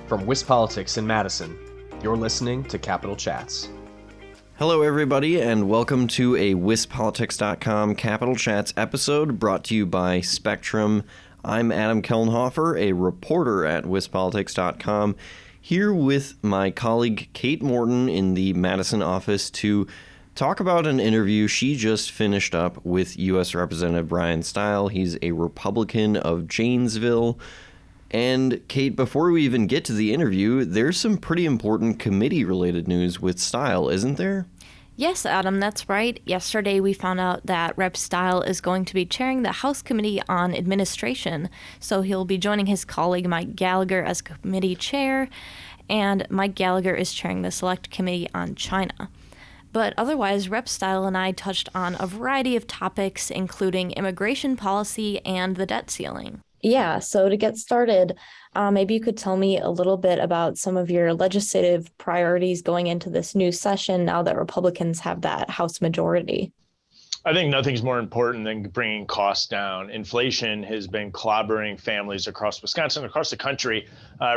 From WisPolitics in Madison, you're listening to Capitol Chats. Hello, everybody, and welcome to a WisPolitics.com Capitol Chats episode brought to you by Spectrum. I'm Adam Kellenhofer, a reporter at WisPolitics.com, here with my colleague Kate Morton in the Madison office to talk about an interview she just finished up with U.S. Representative Brian Steil. He's a Republican of Janesville. And Kate, before we even get to the interview, there's some pretty important committee-related news with Steil, isn't there? Yes, Adam, that's right. Yesterday we found out that Rep. Steil is going to be chairing the House Committee on Administration. So he'll be joining his colleague Mike Gallagher as committee chair, and Mike Gallagher is chairing the Select Committee on China. But otherwise, Rep. Steil and I touched on a variety of topics, including immigration policy and the debt ceiling. Yeah, so to get started, maybe you could tell me a little bit about some of your legislative priorities going into this new session now that Republicans have that House majority. I think nothing's more important than bringing costs down. Inflation has been clobbering families across Wisconsin, across the country,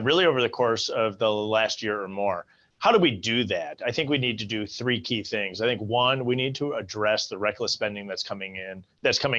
really over the course of the last year or more. How do we do that? I think we need to do three key things. I think one, we need to address the reckless spending that's coming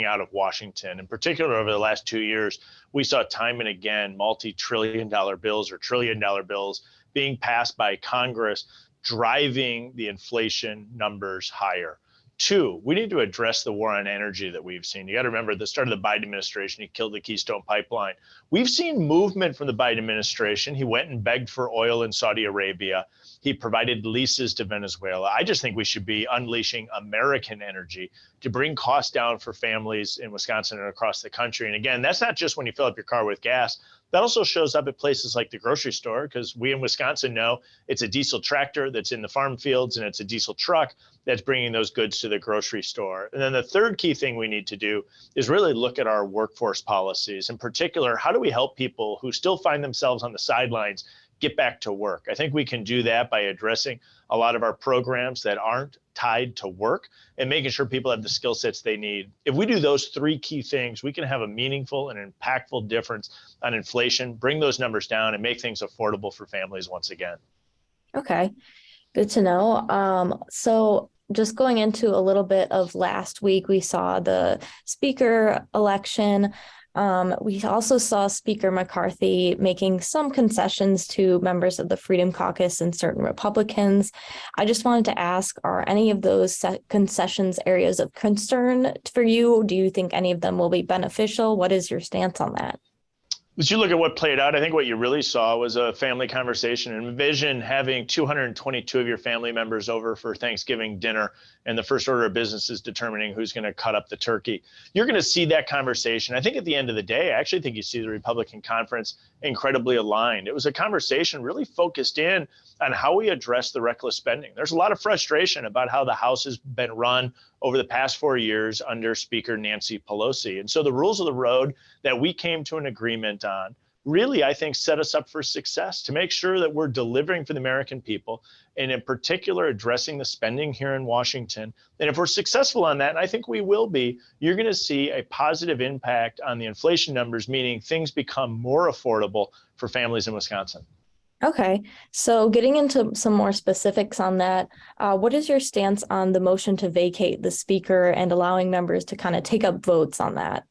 out of Washington. In particular, over the last 2 years, we saw time and again multi-trillion-dollar bills or trillion-dollar bills being passed by Congress, driving the inflation numbers higher. Two, we need to address the war on energy that we've seen. You got to remember, at the start of the Biden administration, he killed the Keystone Pipeline. We've seen movement from the Biden administration. He went and begged for oil in Saudi Arabia. He provided leases to Venezuela. I just think we should be unleashing American energy to bring costs down for families in Wisconsin and across the country. And again, that's not just when you fill up your car with gas. That also shows up at places like the grocery store, because we in Wisconsin know it's a diesel tractor that's in the farm fields and it's a diesel truck that's bringing those goods to the grocery store. And then the third key thing we need to do is really look at our workforce policies. In particular, how do we help people who still find themselves on the sidelines get back to work? I think we can do that by addressing a lot of our programs that aren't tied to work and making sure people have the skill sets they need. If we do those three key things, we can have a meaningful and impactful difference on inflation, bring those numbers down, and make things affordable for families once again. Okay, good to know. So just going into a little bit of last week, we saw the speaker election. We also saw Speaker McCarthy making some concessions to members of the Freedom Caucus and certain Republicans. I just wanted to ask, are any of those concessions areas of concern for you? Do you think any of them will be beneficial? What is your stance on that? As you look at what played out, I think what you really saw was a family conversation. And envision having 222 of your family members over for Thanksgiving dinner, and the first order of business is determining who's going to cut up the turkey. You're going to see that conversation. I think at the end of the day, I actually think you see the Republican conference incredibly aligned. It was a conversation really focused in on how we address the reckless spending. There's a lot of frustration about how the House has been run over the past 4 years under Speaker Nancy Pelosi. And so the rules of the road that we came to an agreement on really, I think, set us up for success to make sure that we're delivering for the American people, and in particular, addressing the spending here in Washington. And if we're successful on that, and I think we will be, you're going to see a positive impact on the inflation numbers, meaning things become more affordable for families in Wisconsin. Okay, so getting into some more specifics on that, what is your stance on the motion to vacate the speaker and allowing members to kind of take up votes on that?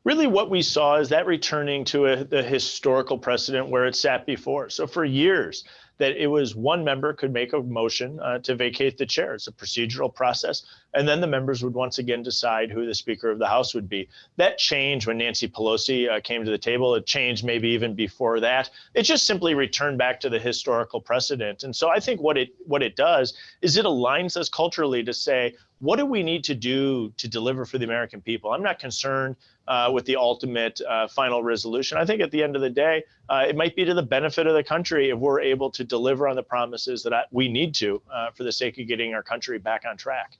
Really what we saw is that returning to the historical precedent where it sat before. So for years, that it was one member could make a motion to vacate the chair. It's a procedural process. And then the members would once again decide who the Speaker of the House would be. That changed when Nancy Pelosi came to the table. It changed maybe even before that. It just simply returned back to the historical precedent. And so I think what it does is it aligns us culturally to say, what do we need to do to deliver for the American people? I'm not concerned with the ultimate final resolution. I think at the end of the day, it might be to the benefit of the country if we're able to deliver on the promises that we need to for the sake of getting our country back on track.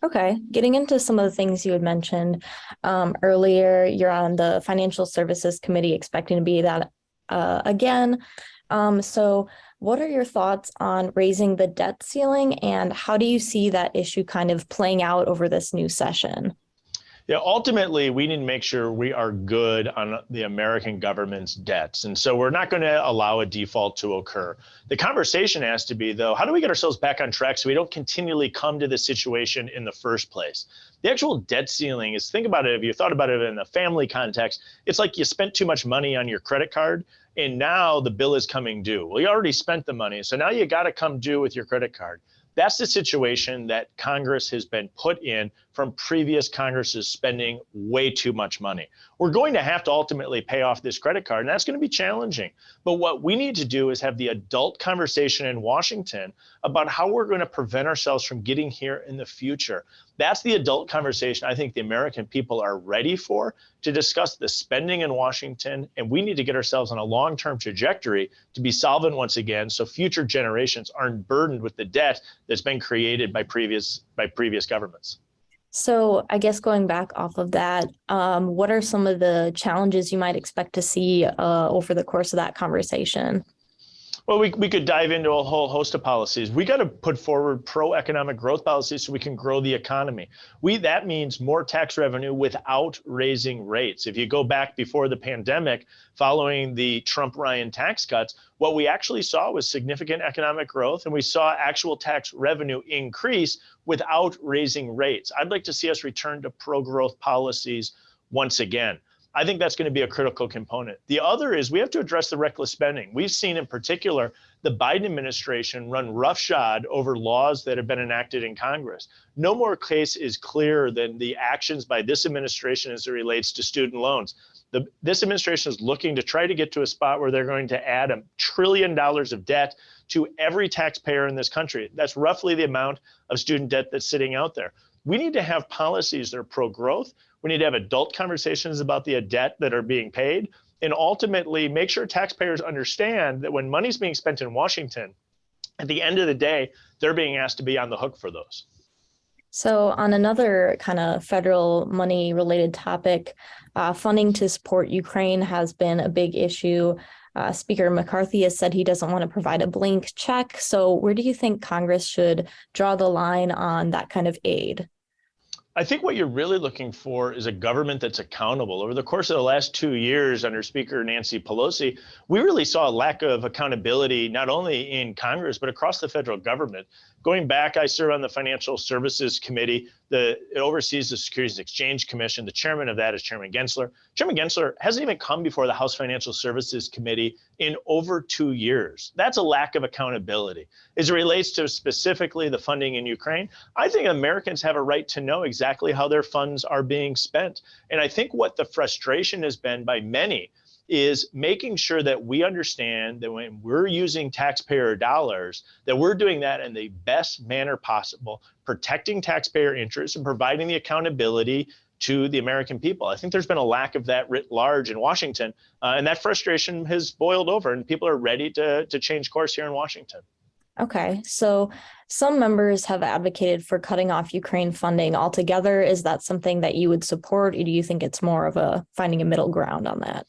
Okay, getting into some of the things you had mentioned earlier, you're on the Financial Services Committee, expecting to be that again. So what are your thoughts on raising the debt ceiling, and how do you see that issue kind of playing out over this new session? Yeah, ultimately, we need to make sure we are good on the American government's debts. And so we're not going to allow a default to occur. The conversation has to be, though, how do we get ourselves back on track so we don't continually come to this situation in the first place? The actual debt ceiling is, think about it, if you thought about it in a family context, it's like you spent too much money on your credit card and now the bill is coming due. Well, you already spent the money, so now you got to come due with your credit card. That's the situation that Congress has been put in from previous Congresses spending way too much money. We're going to have to ultimately pay off this credit card, and that's going to be challenging. But what we need to do is have the adult conversation in Washington about how we're going to prevent ourselves from getting here in the future. That's the adult conversation I think the American people are ready for, to discuss the spending in Washington. And we need to get ourselves on a long-term trajectory to be solvent once again, so future generations aren't burdened with the debt that's been created by previous governments. So I guess going back off of that, what are some of the challenges you might expect to see over the course of that conversation? Well, we could dive into a whole host of policies. We got to put forward pro-economic growth policies so we can grow the economy. That means more tax revenue without raising rates. If you go back before the pandemic, following the Trump-Ryan tax cuts, what we actually saw was significant economic growth, and we saw actual tax revenue increase without raising rates. I'd like to see us return to pro-growth policies once again. I think that's going to be a critical component. The other is we have to address the reckless spending. We've seen in particular the Biden administration run roughshod over laws that have been enacted in Congress. No more case is clearer than the actions by this administration as it relates to student loans. This administration is looking to try to get to a spot where they're going to add $1 trillion of debt to every taxpayer in this country. That's roughly the amount of student debt that's sitting out there. We need to have policies that are pro-growth. We need to have adult conversations about the debt that are being paid, and ultimately make sure taxpayers understand that when money's being spent in Washington, at the end of the day, they're being asked to be on the hook for those. So on another kind of federal money related topic, funding to support Ukraine has been a big issue. Speaker McCarthy has said he doesn't want to provide a blank check. So where do you think Congress should draw the line on that kind of aid? I think what you're really looking for is a government that's accountable. Over the course of the last 2 years under Speaker Nancy Pelosi, we really saw a lack of accountability, not only in Congress, but across the federal government. Going back, I serve on the Financial Services Committee. It oversees the Securities and Exchange Commission. The chairman of that is Chairman Gensler. Chairman Gensler hasn't even come before the House Financial Services Committee in over 2 years. That's a lack of accountability. As it relates to specifically the funding in Ukraine, I think Americans have a right to know exactly how their funds are being spent. And I think what the frustration has been by many is making sure that we understand that when we're using taxpayer dollars, that we're doing that in the best manner possible, protecting taxpayer interests and providing the accountability to the American people. I think there's been a lack of that writ large in Washington, and that frustration has boiled over, and people are ready to change course here in Washington. Okay, so some members have advocated for cutting off Ukraine funding altogether. Is that something that you would support, or do you think it's more of a finding a middle ground on that?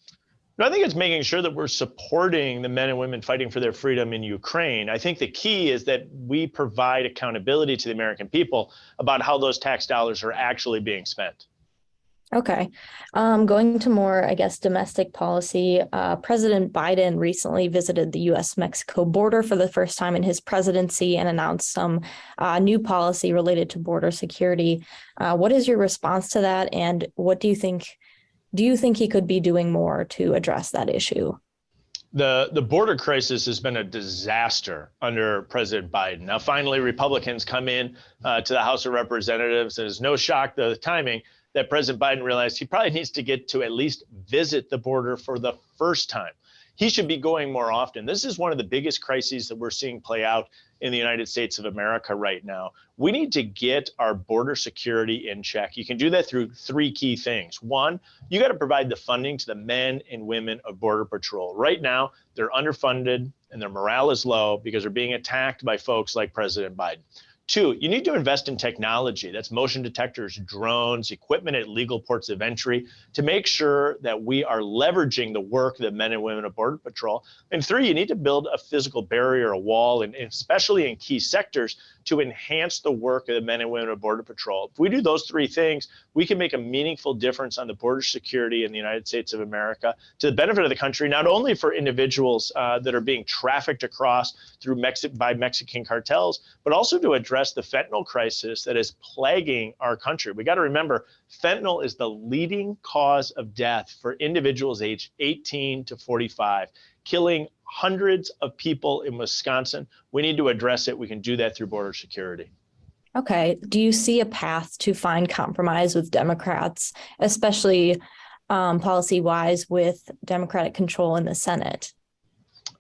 No, I think it's making sure that we're supporting the men and women fighting for their freedom in Ukraine. I think the key is that we provide accountability to the American people about how those tax dollars are actually being spent. Okay. Going to more, I guess, domestic policy, President Biden recently visited the U.S.-Mexico border for the first time in his presidency and announced some new policy related to border security. What is your response to that? And what do you think he could be doing more to address that issue? The border crisis has been a disaster under President Biden. Now, finally, Republicans come in to the House of Representatives. There's no shock, the timing, that President Biden realized he probably needs to get to at least visit the border for the first time. He should be going more often. This is one of the biggest crises that we're seeing play out in the United States of America right now. We need to get our border security in check. You can do that through three key things. One, you got to provide the funding to the men and women of Border Patrol. Right now, they're underfunded and their morale is low because they're being attacked by folks like President Biden. Two, you need to invest in technology. That's motion detectors, drones, equipment at legal ports of entry to make sure that we are leveraging the work of the men and women of Border Patrol. And three, you need to build a physical barrier, a wall, and especially in key sectors to enhance the work of the men and women of Border Patrol. If we do those three things, we can make a meaningful difference on the border security in the United States of America to the benefit of the country, not only for individuals that are being trafficked across through by Mexican cartels, but also to address the fentanyl crisis that is plaguing our country. We got to remember, fentanyl is the leading cause of death for individuals aged 18 to 45, killing hundreds of people in Wisconsin. We need to address it. We can do that through border security. Okay. Do you see a path to find compromise with Democrats, especially policy-wise with Democratic control in the Senate?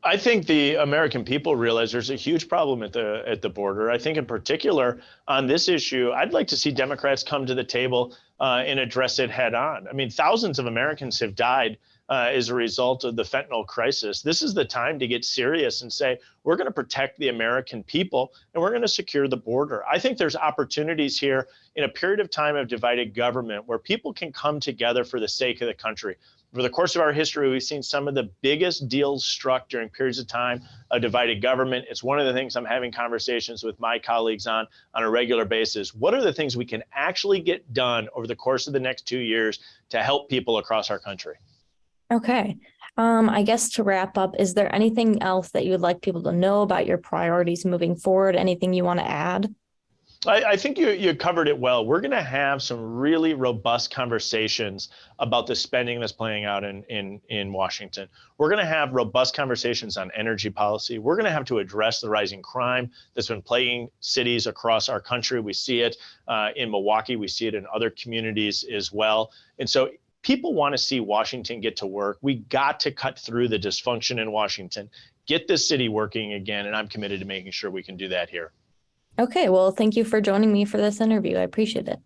I think the American people realize there's a huge problem at the border. I think in particular on this issue, I'd like to see Democrats come to the table and address it head on. I mean, thousands of Americans have died as a result of the fentanyl crisis. This is the time to get serious and say, we're going to protect the American people and we're going to secure the border. I think there's opportunities here in a period of time of divided government where people can come together for the sake of the country. Over the course of our history, we've seen some of the biggest deals struck during periods of time of divided government. It's one of the things I'm having conversations with my colleagues on a regular basis. What are the things we can actually get done over the course of the next 2 years to help people across our country? Okay. I guess to wrap up, is there anything else that you would like people to know about your priorities moving forward? Anything you want to add? I think you covered it well. We're going to have some really robust conversations about the spending that's playing out in Washington. We're going to have robust conversations on energy policy. We're going to have to address the rising crime that's been plaguing cities across our country. We see it in Milwaukee. We see it in other communities as well. And so people want to see Washington get to work. We got to cut through the dysfunction in Washington, get this city working again, and I'm committed to making sure we can do that here. Okay, well, thank you for joining me for this interview. I appreciate it.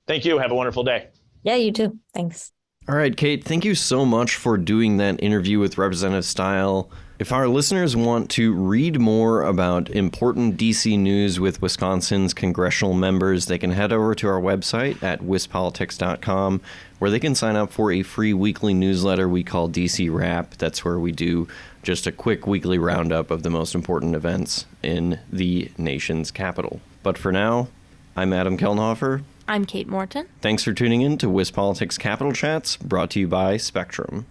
Thank you. Have a wonderful day. Yeah, you too. Thanks. All right, Kate, thank you so much for doing that interview with Representative Steil. If our listeners want to read more about important DC news with Wisconsin's congressional members, they can head over to our website at wispolitics.com, where they can sign up for a free weekly newsletter we call DC Wrap. That's where we do just a quick weekly roundup of the most important events in the nation's capital. But for now, I'm Adam Kelnhofer. I'm Kate Morton. Thanks for tuning in to WisPolitics Capital Chats, brought to you by Spectrum.